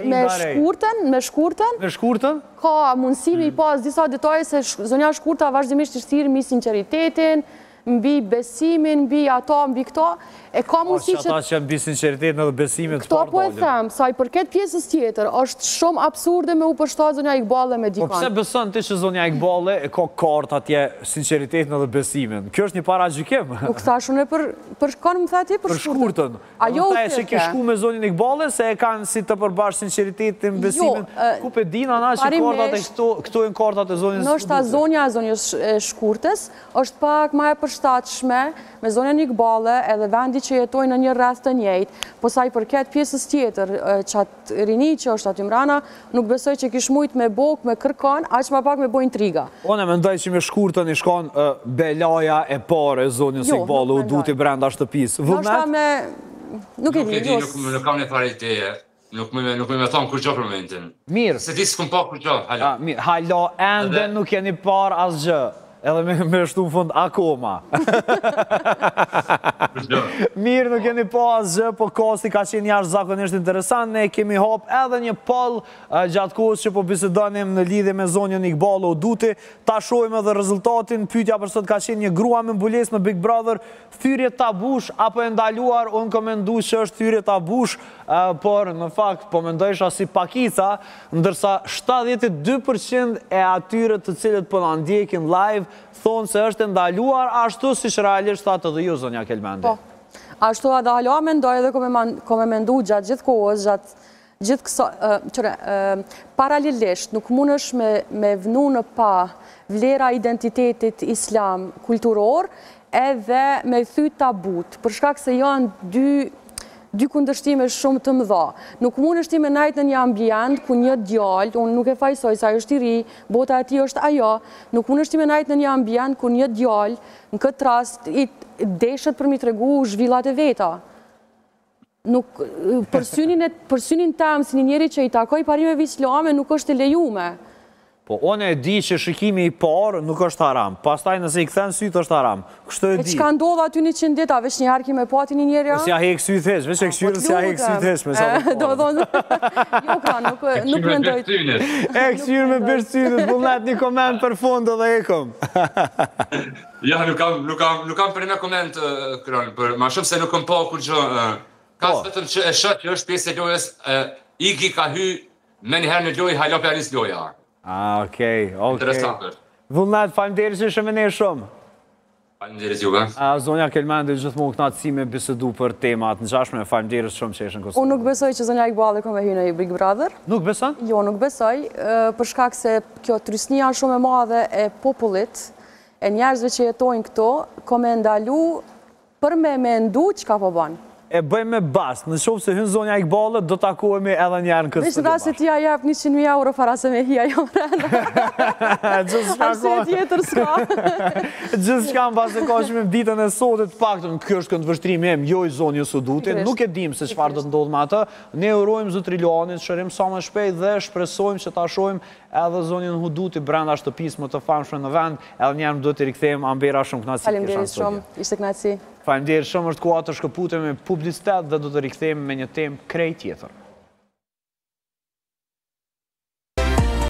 me shkurtën. Me shkurtën? Ka mundësimi i pas disa detaje se zonja Shkurta vazhdimisht shtirë mbi sinqeritetin, mbi besimin, mbi ato, mbi këto. E ka mundësi që... Ata që mbi sinqeritetin edhe besimin të këto po e them, sa i përket pjesës tjetër, është shumë absurde me u përshtat zonja Iqballe me dikan. Po pse beson ti që zonja Iqballe e ka kartë atje sinqeritetin edhe besimin? Kjo është një paragjykim. Nuk thash unë për kanë më thati për shkurtën. Ajo u thë që shku me zonjën Iqballe se e kanë si të përbash sinqeritetin, besimin. Ku pe din ana që kartat e këto janë kartat e zonjës. Ndoshta zonja e zonjës Shkurtës është pak më e përshtatshme me zonjën Iqballe edhe vendi që jetojnë në një rreth të njëjtë, po sa i përket pjesës tjetër, qatë rini që është aty mrana, nuk besoj që kish mujt me bok, me kërkan, aq ma pak me bo intriga. Unë e mendoj që me Shkurtën i shkon belaja e pare zonjës Iqballe u duti brenda shtëpisë. Vullnet? Nuk e di. Nuk kam një fare ideje. Nuk me thonë kur gjo për momentin. Mirë. Se ti s'kum pa kur gjo, halo. Halo, ende nuk jeni par asgjë. Edhe me shtu në fund akoma. Mirë, nuk jeni pa asgjë, po kosti ka qenë jashtë zakonisht interesant. Ne kemi hap edhe një poll gjatë kohës që po bisedonim në lidhje me zonjën Iqballe Uduti. Ta shohim edhe rezultatin. Pyetja për sot ka qenë një grua me mbulesë në Big Brother, thyrje tabush apo e ndaluar? Unë kam menduar që është thyrje tabush, por në fakt po mendojsha si pakica, ndërsa 72% e atyre të cilët po na ndjekin live thonë se është ndaluar ashtu si që realisht thatë edhe ju, zonja Kelmendi. Po, ashtu edhe alo mendoj edhe kom e mendu gjatë gjithë kohës, gjithë këso, paralelisht nuk mund është me vënu në pa vlera identitetit islam kulturor edhe me thy tabut, për shkak se janë dy kundërshtime shumë të mëdha. Nuk mund është ti me najtë në një ambient ku një djallë, unë nuk e fajsoj, sa është i ri, bota e ti është ajo, nuk mund është ti me najtë në një ambient ku një djallë, në këtë rast, i deshet për mi të regu zhvillat e veta. Për synin tam, si një njeri që i takoj parimeve islame, nuk është e lejume. Po, unë e di që shikimi i parë nuk është haram. Pastaj nëse i këthen sytë është haram. Kështë e di. E që ka ndodha aty 100 dita, veç një harki me pati një njerja? Si a hek sytë hesh, veç e këshyrë si a hek sytë hesh me sa më do thonë, jo pra, nuk me ndojt. E këshyrë me bërë vullnet një koment për fund edhe ekom. Ja, nuk kam për një koment, Kron, për ma shumë se nuk kam pa kur gjë. Ka së vetëm që e shët që është pjesë e lojës, Igi ka hy me njëherë në lojë, hajlo për anis loja. Okej. Interesant. Vullnet, faleminderit që ishëm e ne shumë. Faleminderit juve. Zonja Kelmendi gjithmonë kënaqësi me bisedu për temat ngjashme. Faleminderit shumë që ishën këtu. Unë nuk besoj që zonja Iqballe ka me hyrë në Big Brother. Nuk beson? Jo, nuk besoj, për shkak se kjo trysnia shumë e madhe e popullit, e njerëzve që jetojnë këto, ka me ndalu për me mendu çka po bën. E bëjmë me bast, në shumë se hynë zonja Iqballe, do takohemi edhe njerë në këtë Vishë da se tja jep 100.000 euro para se me hia jo mrenda. Arse tjetër s'ka. Gjithë shka më pas e ka që me ditën e sotit paktën, kjo është këndë vështrimi em, jo i zonjës Udutit, nuk e dim se çfarë do të ndodhë me atë. Ne urojmë Zotrilionit, shërim sa më shpejt dhe shpresojmë që ta shohim edhe zonjën Udutit brenda shtëpisë më të famshme në vend, edhe njerë më do të rikthejmë Ambera shumë kënaqësi. Faleminderit shumë, ishte kënaqësi. Faleminderit shumë, është koha të shkëputemi me publicitet dhe do të rikthehemi me një temë krejt tjetër.